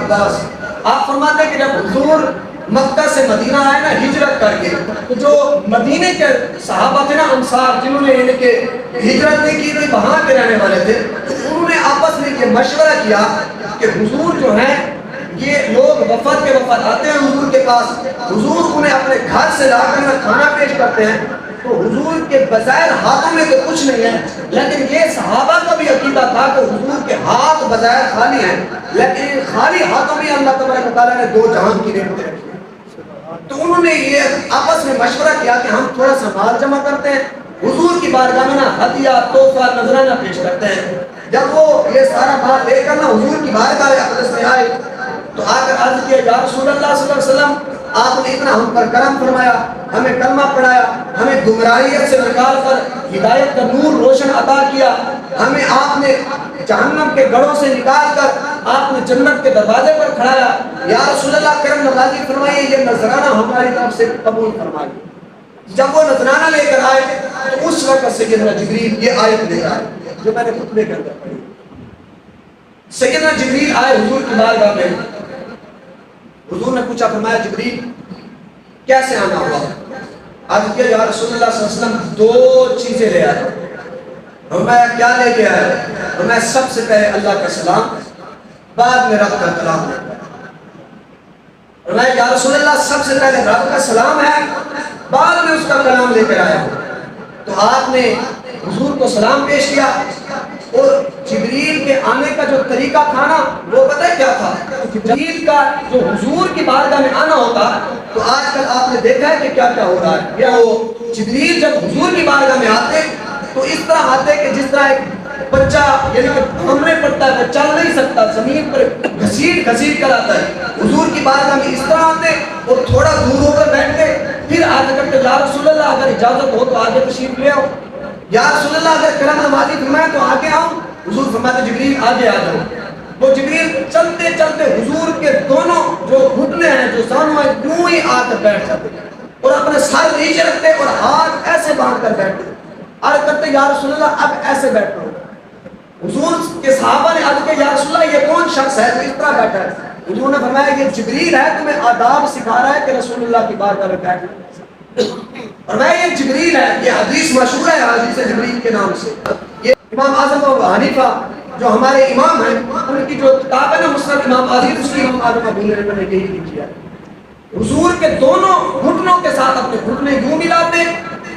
عباس، آپ فرماتے ہیں کہ جب حضور مکہ سے مدینہ آئے نا ہجرت کر کے، تو جو مدینے کے صحابہ تھے نا انصار، جنہوں نے ان کے ہجرت نہیں کی تھی، وہاں کے رہنے والے تھے، انہوں نے آپس میں یہ مشورہ کیا کہ حضور جو ہیں یہ لوگ وفد کے وفد آتے ہیں حضور کے پاس، حضور انہیں اپنے گھر سے لا کر کھانا پیش کرتے ہیں، تو حضور کے بظاہر ہاتھوں میں تو کچھ نہیں ہے، لیکن یہ صحابہ کا بھی عقیدہ تھا کہ حضور کے ہاتھ بظاہر خالی ہیں، لیکن خالی ہاتھوں میں اللہ تبارک و تعالیٰ نے دو جہان کی نعمتیں رکھی۔ تو انہوں نے یہ آپس میں مشورہ کیا کہ ہم تھوڑا سا مال جمع کرتے ہیں، حضور کی بارگاہ میں نا ہدیہ تحفہ نذرانہ پیش کرتے ہیں۔ جب وہ یہ سارا مال لے کر نا حضور کی بارگاہ اقدس میں آئے تو آ کر عرض کیا یا رسول اللہ صلی اللہ علیہ وسلم، آپ نے اتنا ہم پر کرم فرمایا، ہمیں کلمہ پڑھایا، ہمیں گمراہیت سے نکال کر ہدایت کا نور روشن عطا کیا، ہمیں آپ نے جہنم کے گڑھوں سے نکال کر آپ نے جنت کے دروازے پر کھڑایا، یا رسول اللہ کرم نوازی فرمائیے، یہ نذرانہ ہماری طرف سے قبول فرمائیے۔ جب وہ نذرانہ لے کر آئے تو اس وقت سیدنا جبریل یہ آیت لے آئے جو میں نے خطبے کے اندر پڑھی۔ سیدنا جبریل آئے حضور کی بارگاہ میں، حضور نے پوچھا، فرمایا جبریل کیسے آنا ہوا؟ عرض کیا یا رسول اللہ صلی اللہ علیہ وسلم دو چیزیں لے آئے۔ فرمایا کیا لے کے آئے؟ فرمایا سب سے پہلے اللہ کا سلام، بعد میں رب کا کلام۔ فرمایا یا رسول اللہ سب سے پہلے رب کا سلام ہے، بعد میں اس کا کلام لے کر آیا۔ تو آپ نے حضور کو سلام پیش کیا، اور جبریل کے آنے کا جو طریقہ تھا نا وہ پتہ ہے کیا تھا؟ جبریل کا جو حضور کی بارگاہ میں آنا ہوتا، تو آج کل آپ نے دیکھا ہے کہ کیا کیا ہو رہا ہے، یا وہ جبریل جب حضور کی بارگاہ میں آتے تو اس طرح آتے کہ جس طرح ایک بچہ یعنی کہ ہمیں پڑتا ہے، وہ چل نہیں سکتا، زمین پر گھسیٹ گھسیٹ کر آتا ہے، حضور کی بارگاہ میں اس طرح آتے اور تھوڑا دور ہو کر بیٹھتے، پھر آتے کرتے یا رسول اللہ اگر اجازت ہو تو آگے تشریف لے آؤ، یا رسول اللہ اگر کرم نوازی فرمائے تو آگے آؤ۔ حضور فرماتے جبریل آگے آ جاؤ۔ وہ جبریل چلتے چلتے حضور کے دونوں جو گھٹنے ہیں، جو زانوں ہیں، یوں ہی آ کر بیٹھ جاتے اور اپنے سر نیچے رکھتے اور ہاتھ ایسے باندھ کر بیٹھتے، عرض کرتے یا رسول اللہ اب ایسے بیٹھو۔ حضور کے صحابہ نے عرض کیا یا رسول اللہ یہ کون شخص ہے جو اس طرح بیٹھا ہے؟ حضور نے فرمایا یہ جبریل ہے، تمہیں آداب سکھا رہا ہے کہ رسول اللہ کی بارگاہ میں بیٹھو۔ اور میں یہ جبریل ہے، یہ حدیث مشہور ہے حدیث جبریل کے نام سے۔ یہ امام اعظم ابو حنیفہ جو ہمارے امام ہیں، ان کی جو کتاب ہے نا مسند امام اعظم، اس کی امام اعظم ابو حنیفہ نے یہی لکھی ہے۔ حضور کے دونوں گھٹنوں کے ساتھ اپنے گھٹنے یوں ملاتے،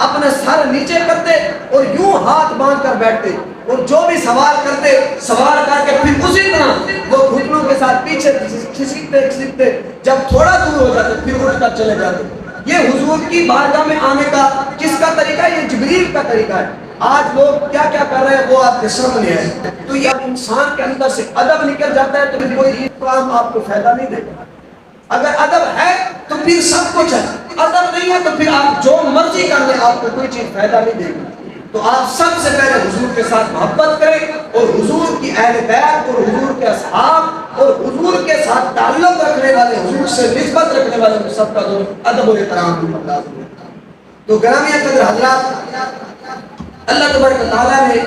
اپنے سر نیچے کرتے اور یوں ہاتھ باندھ کر بیٹھتے، اور جو بھی سوال کرتے سوال کر کے پھر اسی طرح وہ گھٹنوں کے ساتھ پیچھے کھسکتے کھسکتے جب تھوڑا دور ہو جاتے پھر اٹھ کر چلے جاتے۔ یہ حضور کی بارگاہ میں آنے کا کس کا طریقہ ہے؟ یہ جبریل کا طریقہ ہے۔ آج لوگ کیا کیا کر رہے ہیں وہ آپ کے سامنے ہے۔ تو یہ انسان کے اندر سے ادب نکل جاتا ہے تو پھر کوئی کام آپ کو فائدہ نہیں دے گا۔ اگر ادب ہے تو پھر سب کچھ ہے، ادب نہیں ہے تو پھر آپ جو مرضی کر لیں آپ کو کوئی چیز فائدہ نہیں دے گی۔ تو آپ سب سے پہلے حضور کے ساتھ محبت کریں، اور حضور کی اہل بیت اور حضور کے اصحاب اور حضور کے ساتھ تعلق رکھنے والے، حضور سے نسبت رکھنے والے سب کا جو ادب و احترام بھی بتا دیں۔ تو گرامیہ قدر حضرات، اللہ تبارک و تعالیٰ نے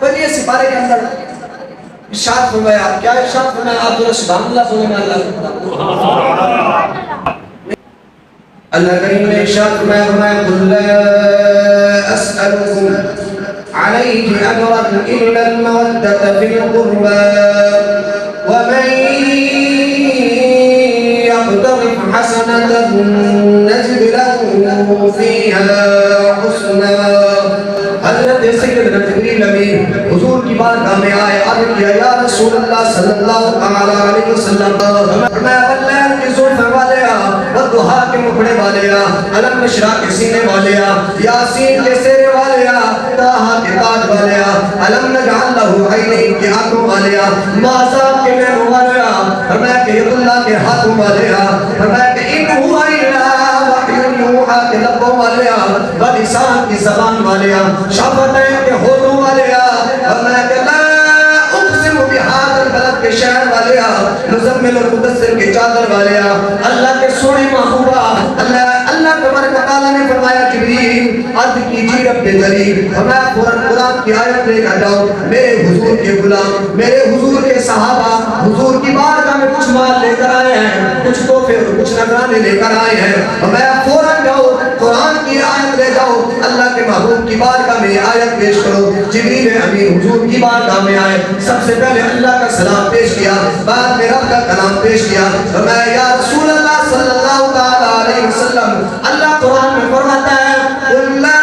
پہلے سپارے کے اندر ارشاد فرمایا، کیا ارشاد فرمایا؟ آپ جو سبحان اللہ بولیں گے اللہ کریم نے ارشاد فرمایا قل لا اسألكم عليه اجرا الا المودة في القربى ومن يقترف حسنة نزد له فيها حسنا۔ حضرت سیدنا جبریل امین حضور کی بارگاہ میں آئے، عرض کیا یا رسول اللہ صلی اللہ علیہ وسلم، میں واللیل کی زلف والیا، والضحا کے مکھڑے والیا، علم نشرح کے سینے والیا، یاسین کے سیرے والیا، طٰہٰ کے تاج والیا، علم نجعل لہ عینین کے آنکھوں والیا، مازاب کے نینوں والیا، فرمایا کہ ید اللہ کے ہاتھوں والیا، فرمایا کہ انہو الا وحی یوحیٰ کے لبوں والیا، ولسان کی زبان والیا، شفتین کے ہونوں والیا، فرمایا کہ لا اقسم بہذا البلد کے شہر والیا، مزمل اور مدثر کے چادر والیا، اللہ کے سونے محبوبہ، اللہ تبارک و تعالیٰ نے فرمایا جبریل عرض کیجیے رب کریم، فرمایا قرآن کی آیت لے کر جاؤ، میرے حضور کے غلام، میرے حضور کے صحابہ حضور کی بارگاہ میں کچھ مال لے کر آئے ہیں، کچھ تحفے اور کچھ نذرانے لے کر آئے ہیں، میں فوراً جاؤ قرآن کی آیت لے جاؤ، اللہ کے محبوب کی بارگاہ میں آیت پیش کرو۔ جبریل امین حضور کی بارگاہ میں آئے، سب سے پہلے اللہ کا سلام پیش کیا، بعد میں رب کا کلام پیش کیا، میں یا رسول اللہ صلی اللہ تعالی علیہ وسلم، اللہ قرآن میں فرماتا ہے قُلْ لَا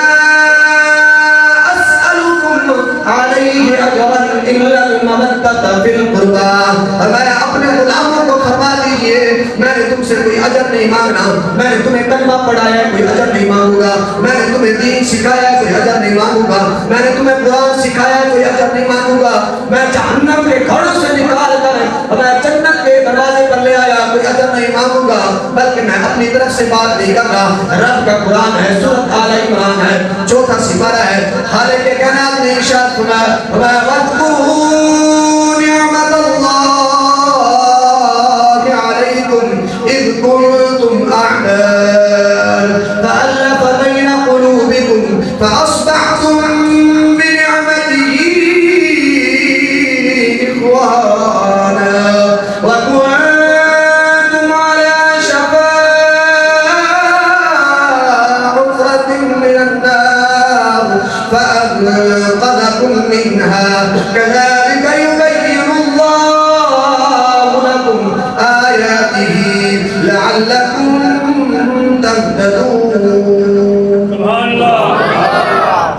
أَسْأَلُكُمْ عَلَيْهِ أَجْرًا إِلَّا الْمَوَدَّةَ فِي الْقُرْبَى، میں اپنے غلاموں کو فرما دیجئے میں نے تم سے کوئی اجر نہیں مانگنا، میں نے تمہیں کلمہ پڑھایا کوئی اجر نہیں مانگوں گا، میں نے تمہیں دین سکھایا کوئی اجر نہیں مانگوں گا، میں نے تمہیں قرآن سکھایا کوئی اجر نہیں مانگوں گا، میں جہنم کے گھڑوں سے نکال کر میں جنت کے دروازے پر لے آیا کوئی اجر نہیں مانگوں گا، بلکہ میں اپنی طرف سے بات نہیں کر رہا، رب کا قرآن ہے، سورۃ آل عمران ہے، 4 سپارہ ہے، خالق کائنات نے ارشاد فرمایا وَاذْكُرُوا نِعْمَتَ اللَّهِ عَلَيْكُمْ إِذْ كُنْتُمْ أَعْدَاءً فَأَلَّفَ بَيْنَ قُلُوبِكُمْ فَأَصْبَحْتُمْ بِنِعْمَتِهِ إِخْوَانًا وَكُنْتُمْ عَلَى شَفَا حُفْرَةٍ مِّنَ النَّارِ فَأَنقَذَكُم مِّنْهَا كَذَلِكَ يُبَيِّنُ اللَّهُ لَكُمْ آيَاتِهِ لَعَلَّكُمْ تَهْتَدُونَ۔ سبحان اللہ۔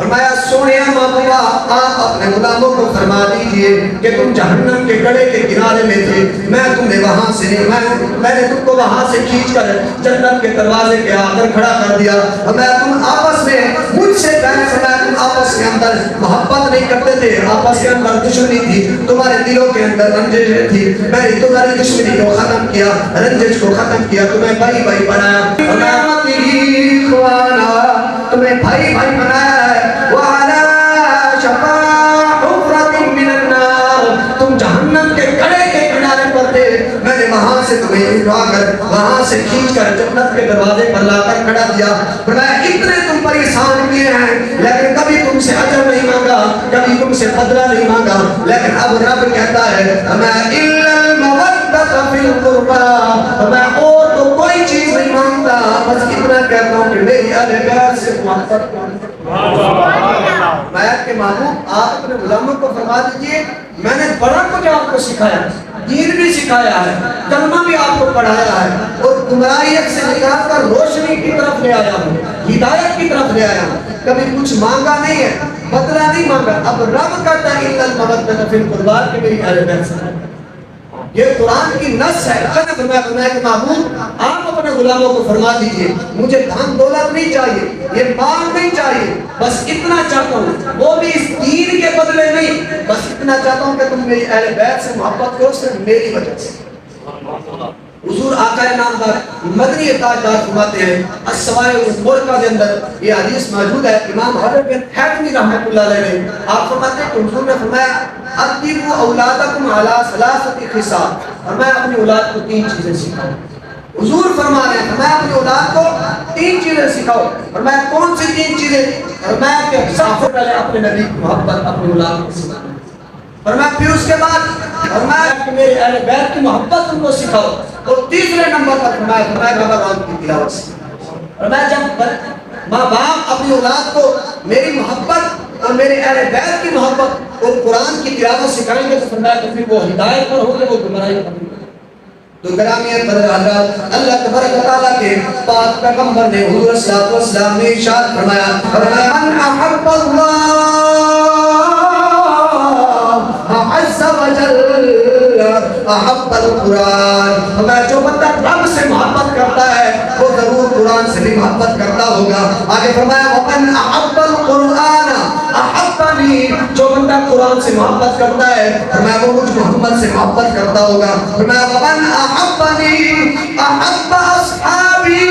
فرمایا سونے محبوبہ آپ اپنے غلاموں کو فرما دیجئے کہ تم جہنم کے گڑھے کے کنارے میں تھے، میں تمہیں وہاں سے میں نے تم کو وہاں سے کھینچ کر جنت کے دروازے کے آخر کھڑا کر دیا، میں تم آپس میں مجھ سے پہلے فرمایا تم آپس کے اندر محبت نہیں کرتے تھے، آپس کے اندر دشمنی تھی، تمہارے دلوں کے اندر رنجش تھی، میں نے تمہاری دشمنی کو ختم کیا، رنجش کو ختم کیا، تمہیں بھائی بھائی بنایا، تمہیں بھائی بھائی بنایا ہے، وَعَلَى شَفَا حُفْرَةٍ مِّنَ النَّارِ تم جہنم کے گڑھے کے کنارے پر تھے، میں نے وہاں سے تمہیں اٹھا کر وہاں سے کھینچ کر جنت کے دروازے پر لا کر کھڑا دیا، فرمایا اتنے تم پر احسان کیے ہیں لیکن کبھی تم سے اجر نہیں مانگا، کبھی تم سے بدلہ نہیں مانگا، لیکن اب رب کہتا ہے میں إِلَّا الْمَوَدَّةَ فِي الْقُرْبَى، میں اور تو کوئی چیز نہیں مانگتا، بس اتنا کہتا ہوں کہ میری اہل بیت سے محبت کرو۔ بیت کے محبوب آپ اپنے غلاموں کو فرما دیجئے میں نے بڑا کچھ آپ کو سکھایا، دین بھی سکھایا ہے، کلمہ بھی آپ کو پڑھایا ہے، اور گمراہیت سے نکال کر روشنی کی طرف لے آیا ہوں، ہدایت کی طرف لے آیا ہوں، کبھی کچھ مانگا نہیں ہے، بدلہ نہیں مانگا۔ اب رب کہتا ہے إِلَّا الْمَوَدَّةَ فِي الْقُرْبَى کہ میری اہل بیت سے، یہ قرآن کی نص ہے۔ فرمایا کہ محبوب آپ اپنے غلاموں کو فرما دیجئے مجھے دھن دولت نہیں چاہیے، یہ مال نہیں چاہیے، بس اتنا چاہتا ہوں، وہ بھی اس دین کے بدلے نہیں، بس اتنا چاہتا ہوں کہ تم میری اہل بیت سے محبت کرو، صرف میری وجہ سے۔ حضور آقا نامدار مدنی تاجدار فرماتے ہیں السوائے المرکہ کے اندر یہ حدیث موجود ہے، امام حضرت بن حیثمی رحمۃ اللہ علیہ نے آپ فرماتے ہیں کہ حضور نے فرمایا ادبوا اولادکم علی ثلاثۃ خصال، فرمایا اپنی اولاد کو 3 چیزیں سکھاؤ۔ حضور فرما رہے ہیں فرمایا اپنی اولاد کو 3 چیزیں سکھاؤ، فرمایا کون سی 3 چیزیں؟ فرمایا کہ سب سے پہلے اپنے نبی کی محبت اپنی اولاد کو سکھاؤ، فرمایا پھر اس کے بعد فرمایا کہ میرے اہل بیت کی محبت ان کو سکھاؤ، اور تیسرے نمبر پر فرمایا رمضان کی تلاوت سکھاؤ۔ فرمایا جب ماں باپ اپنی اولاد کو میری محبت اور میرے اہل بیت کی محبت اور قرآن کی تلاوت سکھائیں گے تو فرمایا کہ پھر وہ ہدایت پر ہوں گے، وہ گمراہی پر ہوں گے۔ تو گرامی قدر حضرات اللہ تبارک و تعالیٰ کے پاک پیغمبر نے حضور صلی اللہ علیہ وسلم نے ارشاد فرمایا من احب اللہ عز وجل احب القرآن، ہمیں جو بندہ رب سے محبت کرتا ہے وہ ضرور قرآن سے بھی محبت کرتا ہوگا۔ آگے فرمایا ومن احب القرآن احبنی، جو بندہ قرآن سے محبت کرتا ہے فرمایا وہ مجھ محمد سے محبت کرتا ہوگا۔ فرمایا ومن احبنی احب اصحابی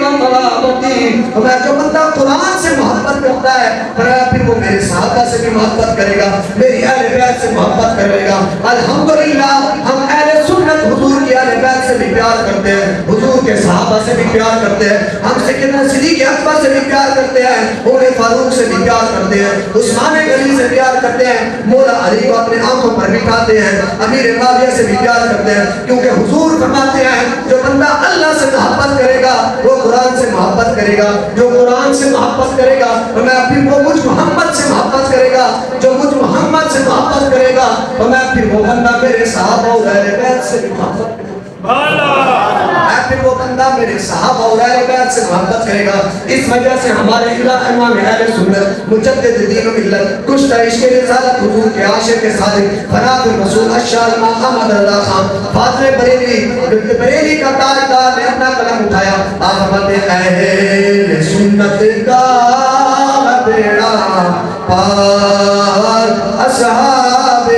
وقرابتی، فرمایا جو بندہ قرآن سے محبت کرتا ہے فرمایا پھر وہ میرے صحابہ سے بھی محبت کرے گا، میری اہل بیت سے محبت کرے گا۔ الحمدللہ ہم اہل سنت حضور کی اہل بیت سے بھی بھی پیار کرتے ہیں, حضور کے صحابہ سے بھی پیار کرتے ہیں, ہم سیدنا صدیق اکبر سے بھی پیار کرتے ہیں, عمر فاروق سے بھی پیار کرتے ہیں, عثمان غنی سے پیار کرتے ہیں, مولا علی کو اپنے آنکھوں پر بٹھاتے ہیں, امیر معاویہ سے بھی پیار کرتے ہیں, کیونکہ حضور فرماتے ہیں جو بندہ اللہ سے محبت کرے گا وہ قرآن سے محبت کرے گا, جو قرآن سے محبت کرے گا پھر وہ مجھ محمد سے محبت کرے گا, جو مجھ محمد سے محبت کرے گا پھر وہ بندہ میرے صحابہ اور اہل بیت سے بھی محبت کرے گا, پھر وہ بندہ میرے صحابہ اور اہل بیت سے محبت کرے گا. اس وجہ سے ہمارے امام اہل سنت مجدد دین و ملت کشتہ عشق رسالت حضور کے عاشق کے صادق فنات الرسول اشار امام احمد اللہ خان فاطر بریلی کا تاجدار نے اپنا قلم اٹھایا, آپ فرماتے اہل سنت کا بیڑا پار اصحاب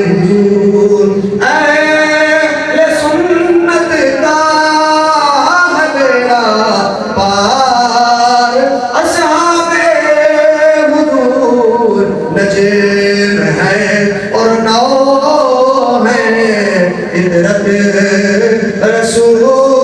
حضور, اہل سنت کا بیڑا پار اصحاب حضور, نجم ہے اور نو ہے عطرت رسول